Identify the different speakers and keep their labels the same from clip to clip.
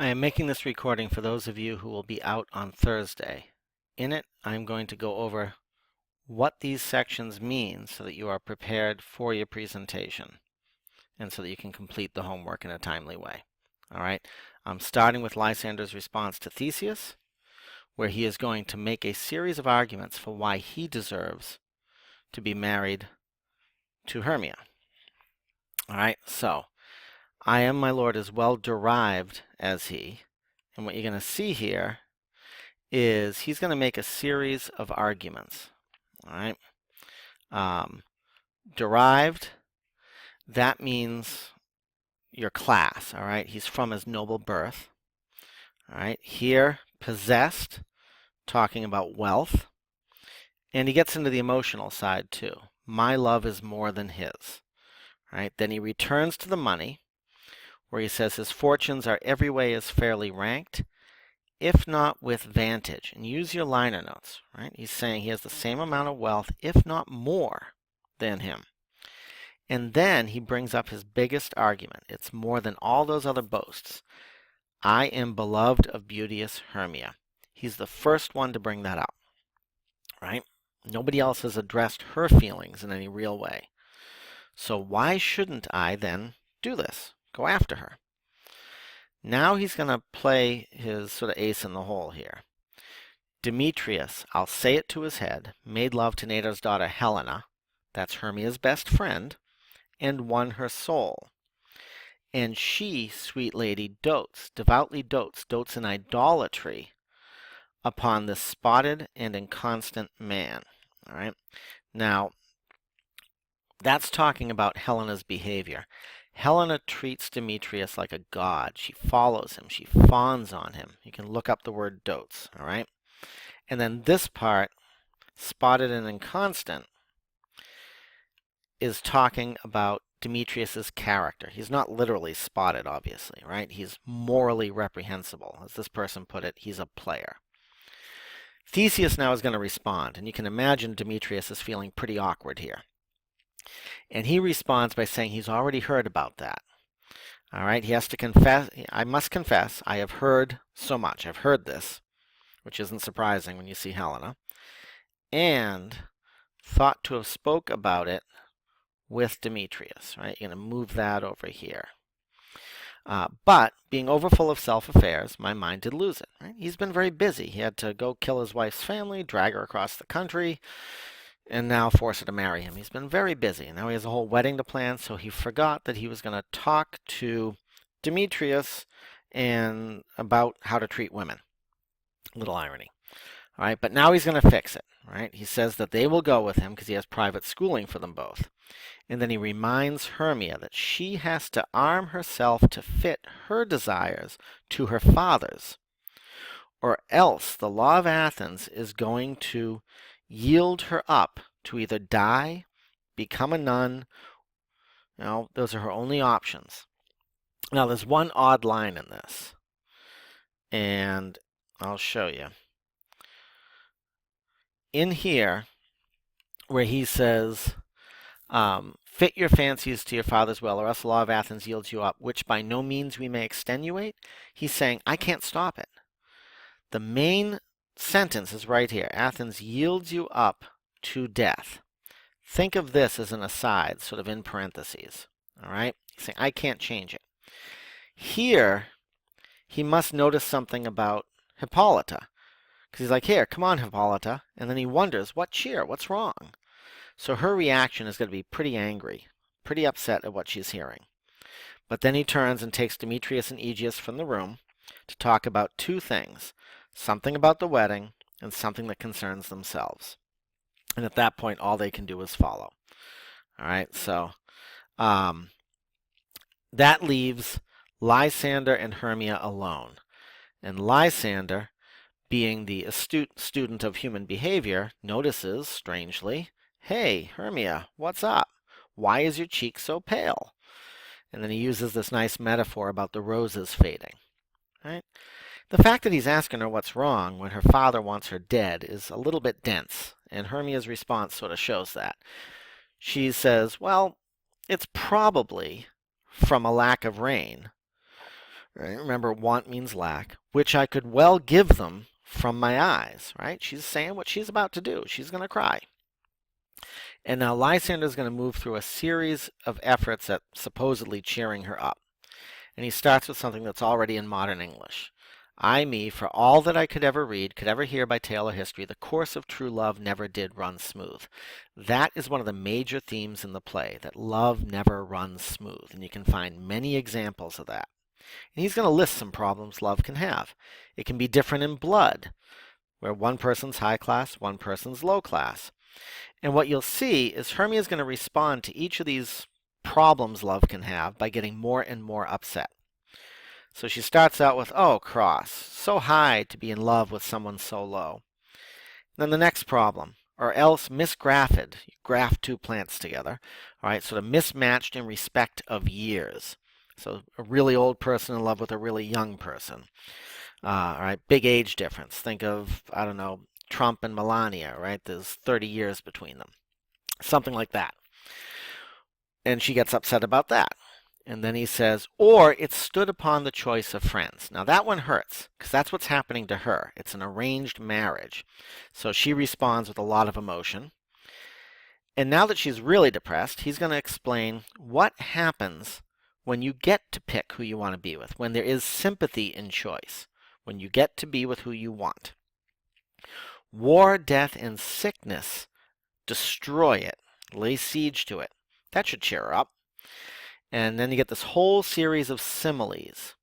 Speaker 1: I am making this recording for those of you who will be out on Thursday. In it, I'm going to go over what these sections mean so that you are prepared for your presentation and so that you can complete the homework in a timely way. All right, I'm starting with Lysander's response to Theseus, where he is going to make a series of arguments for why he deserves to be married to Hermia. All right, so I am, my lord, as well derived as he. And what you're going to see here is he's going to make a series of arguments. All right. Derived, that means your class. All right. He's from his noble birth. All right. Here, possessed, talking about wealth. And he gets into the emotional side too. My love is more than his. All right. Then he returns to the money, where he says his fortunes are every way as fairly ranked, if not with vantage. And use your liner notes, right? He's saying he has the same amount of wealth, if not more, than him. And then he brings up his biggest argument. It's more than all those other boasts. I am beloved of beauteous Hermia. He's the first one to bring that up, right? Nobody else has addressed her feelings in any real way. So why shouldn't I then do this? Go after her. Now he's going to play his sort of ace in the hole here. Demetrius, I'll say it to his head, made love to Nadar's daughter Helena, that's Hermia's best friend, and won her soul. And she, sweet lady, devoutly dotes in idolatry upon this spotted and inconstant man. All right. Now, that's talking about Helena's behavior. Helena treats Demetrius like a god. She follows him. She fawns on him. You can look up the word dotes, all right? And then this part, spotted and inconstant, is talking about Demetrius's character. He's not literally spotted, obviously, right? He's morally reprehensible. As this person put it, he's a player. Theseus now is going to respond, and you can imagine Demetrius is feeling pretty awkward here. And he responds by saying he's already heard about that. All right, he has to confess. I must confess, I have heard so much. I've heard this, which isn't surprising when you see Helena, and thought to have spoke about it with Demetrius. Right, you're going to move that over here. But being overfull of self-affairs, my mind did lose it. Right? He's been very busy. He had to go kill his wife's family, drag her across the country, and now force her to marry him. He's been very busy. And now he has a whole wedding to plan, so he forgot that he was going to talk to Demetrius and about how to treat women. Little irony. All right, but now he's going to fix it. Right? He says that they will go with him because he has private schooling for them both. And then he reminds Hermia that she has to arm herself to fit her desires to her father's, or else the law of Athens is going to yield her up to either die, become a nun. Those are her only options. Now, there's one odd line in this, and I'll show you. In here, where he says, fit your fancies to your father's will, or else the law of Athens yields you up, which by no means we may extenuate, he's saying, I can't stop it. The main sentence is right here. Athens yields you up to death. Think of this as an aside, sort of in parentheses. All right? He's saying, I can't change it. Here, he must notice something about Hippolyta. Because he's like, here, come on, Hippolyta. And then he wonders, what cheer? What's wrong? So her reaction is going to be pretty angry, pretty upset at what she's hearing. But then he turns and takes Demetrius and Aegeus from the room to talk about two things. Something about the wedding, and something that concerns themselves. And at that point, all they can do is follow. All right, so that leaves Lysander and Hermia alone. And Lysander, being the astute student of human behavior, notices, strangely, hey, Hermia, what's up? Why is your cheek so pale? And then he uses this nice metaphor about the roses fading. Right? The fact that he's asking her what's wrong when her father wants her dead is a little bit dense, and Hermia's response sort of shows that. She says, well, it's probably from a lack of rain, Right? Remember, want means lack, which I could well give them from my eyes. Right? She's saying what she's about to do. She's going to cry. And now Lysander is going to move through a series of efforts at supposedly cheering her up. And he starts with something that's already in modern English. I, me, for all that I could ever read, could ever hear by tale or history, the course of true love never did run smooth. That is one of the major themes in the play, that love never runs smooth. And you can find many examples of that. And he's going to list some problems love can have. It can be different in blood, where one person's high class, one person's low class. And what you'll see is Hermia is going to respond to each of these problems love can have by getting more and more upset. So she starts out with, oh, cross, so high to be in love with someone so low. Then the next problem, or else misgrafted. You graft two plants together, all right, sort of mismatched in respect of years. So a really old person in love with a really young person. All right, big age difference. Think of, I don't know, Trump and Melania, right? There's 30 years between them. Something like that. And she gets upset about that. And then he says, or it stood upon the choice of friends. Now that one hurts, because that's what's happening to her. It's an arranged marriage. So she responds with a lot of emotion. And now that she's really depressed, he's going to explain what happens when you get to pick who you want to be with, when there is sympathy in choice, when you get to be with who you want. War, death, and sickness destroy it, lay siege to it. That should cheer her up. And then you get this whole series of similes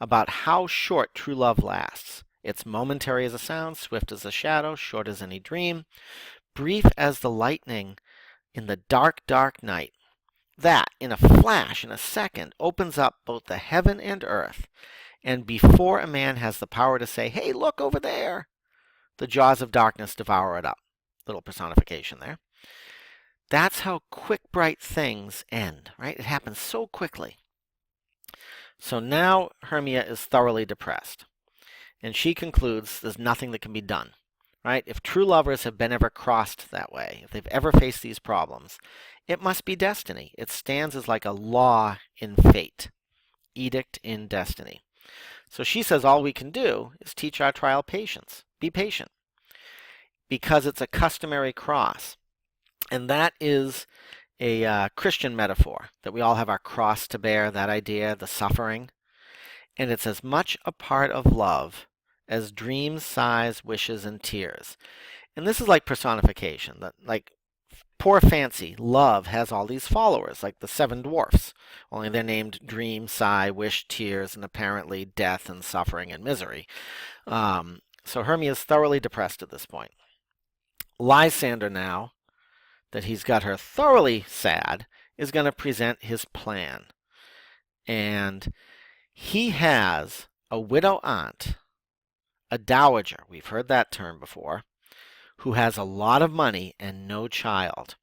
Speaker 1: about how short true love lasts. It's momentary as a sound, swift as a shadow, short as any dream, brief as the lightning in the dark, dark night. That, in a flash, in a second, opens up both the heaven and earth. And before a man has the power to say, hey, look over there, the jaws of darkness devour it up. Little personification there. That's how quick, bright things end, right? It happens so quickly. So now Hermia is thoroughly depressed. And she concludes there's nothing that can be done, right? If true lovers have been ever crossed that way, if they've ever faced these problems, it must be destiny. It stands as like a law in fate, edict in destiny. So she says all we can do is teach our trial patience. Be patient. Because it's a customary cross. And that is a Christian metaphor, that we all have our cross to bear, that idea, the suffering. And it's as much a part of love as dreams, sighs, wishes, and tears. And this is like personification, that like poor fancy, love has all these followers, like the seven dwarfs, only they're named dream, sigh, wish, tears, and apparently death and suffering and misery. So Hermia is thoroughly depressed at this point. Lysander now, that he's got her thoroughly sad, is going to present his plan. And he has a widow aunt, a dowager, we've heard that term before, who has a lot of money and no child.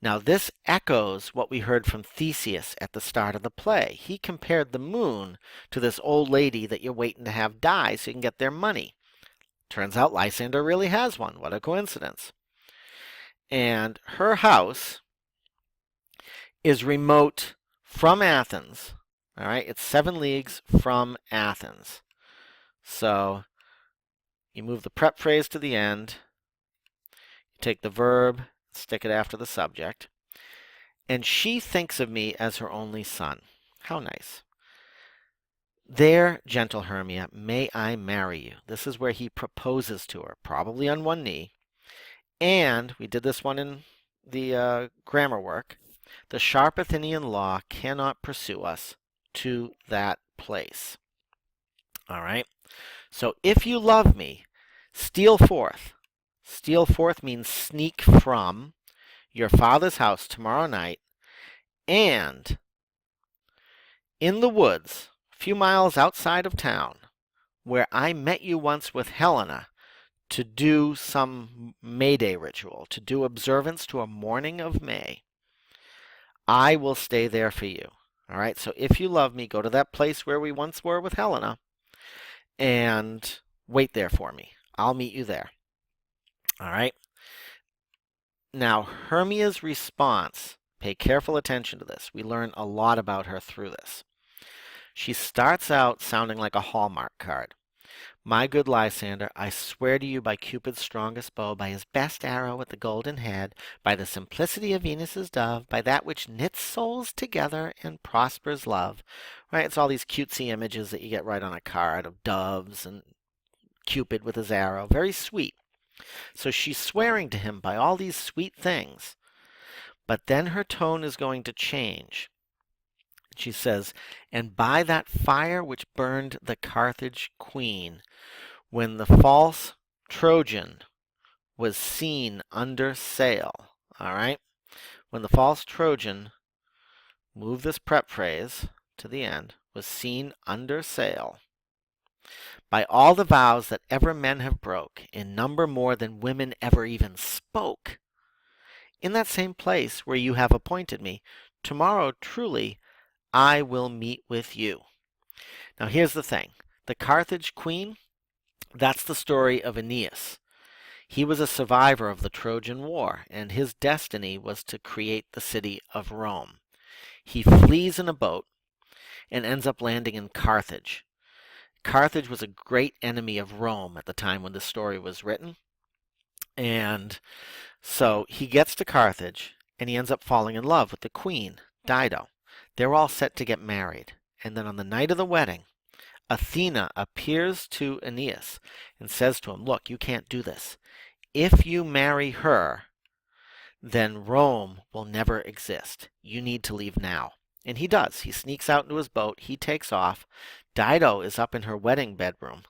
Speaker 1: Now this echoes what we heard from Theseus at the start of the play. He compared the moon to this old lady that you're waiting to have die so you can get their money. Turns out Lysander really has one. What a coincidence. And her house is remote from Athens. All right, it's 7 leagues from Athens. So you move the prep phrase to the end. You take the verb, stick it after the subject. And she thinks of me as her only son. How nice. There, gentle Hermia, may I marry you. This is where he proposes to her, probably on one knee. And we did this one in the grammar work. The sharp Athenian law cannot pursue us to that place. All right. So if you love me, steal forth. Steal forth means sneak from your father's house tomorrow night, and in the woods, a few miles outside of town, where I met you once with Helena, to do some May Day ritual, to do observance to a morning of May. I will stay there for you. All right, so if you love me, go to that place where we once were with Helena and wait there for me. I'll meet you there. All right. Now, Hermia's response, pay careful attention to this. We learn a lot about her through this. She starts out sounding like a Hallmark card. My good Lysander, I swear to you by Cupid's strongest bow, by his best arrow with the golden head, by the simplicity of Venus's dove, by that which knits souls together and prospers love. Right? It's all these cutesy images that you get right on a card of doves and Cupid with his arrow. Very sweet. So she's swearing to him by all these sweet things. But then her tone is going to change. She says, and by that fire which burned the Carthage queen, when the false Trojan was seen under sail. All right? When the false Trojan, move this prep phrase to the end, was seen under sail. By all the vows that ever men have broke, in number more than women ever even spoke, in that same place where you have appointed me, tomorrow truly I will meet with you. Now here's the thing. The Carthage queen, that's the story of Aeneas. He was a survivor of the Trojan War, and his destiny was to create the city of Rome. He flees in a boat and ends up landing in Carthage. Carthage was a great enemy of Rome at the time when this story was written. And so he gets to Carthage, and he ends up falling in love with the queen, Dido. They're all set to get married. And then on the night of the wedding, Athena appears to Aeneas and says to him, look, you can't do this. If you marry her, then Rome will never exist. You need to leave now. And he does. He sneaks out into his boat. He takes off. Dido is up in her wedding bedroom.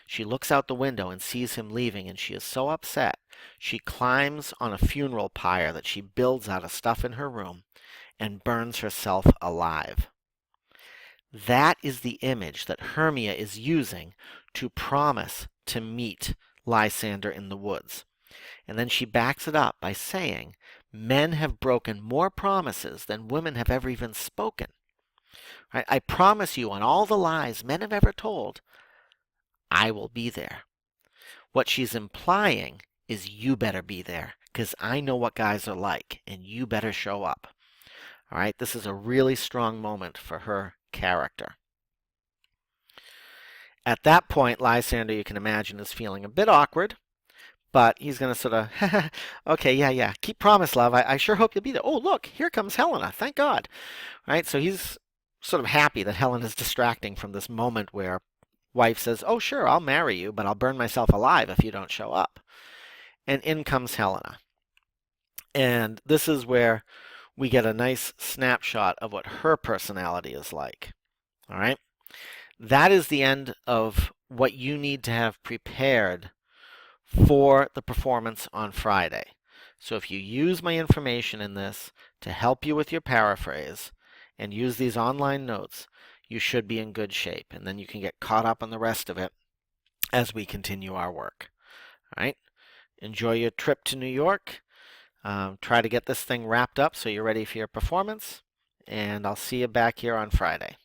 Speaker 1: She looks out the window and sees him leaving, and she is so upset. She climbs on a funeral pyre that she builds out of stuff in her room and burns herself alive. That is the image that Hermia is using to promise to meet Lysander in the woods. And then she backs it up by saying, men have broken more promises than women have ever even spoken. Right? I promise you on all the lies men have ever told, I will be there. What she's implying is you better be there, because I know what guys are like, and you better show up. All right, this is a really strong moment for her character. At that point, Lysander, you can imagine, is feeling a bit awkward, but he's going to sort of, okay, yeah, keep promise, love. I sure hope you'll be there. Oh, look, here comes Helena. Thank God. All right, so he's sort of happy that Helen is distracting from this moment where wife says, oh, sure, I'll marry you, but I'll burn myself alive if you don't show up. And in comes Helena. And this is where we get a nice snapshot of what her personality is like. All right? That is the end of what you need to have prepared for the performance on Friday. So if you use my information in this to help you with your paraphrase and use these online notes, you should be in good shape. And then you can get caught up on the rest of it as we continue our work. All right? Enjoy your trip to New York. Try to get this thing wrapped up so you're ready for your performance. And I'll see you back here on Friday.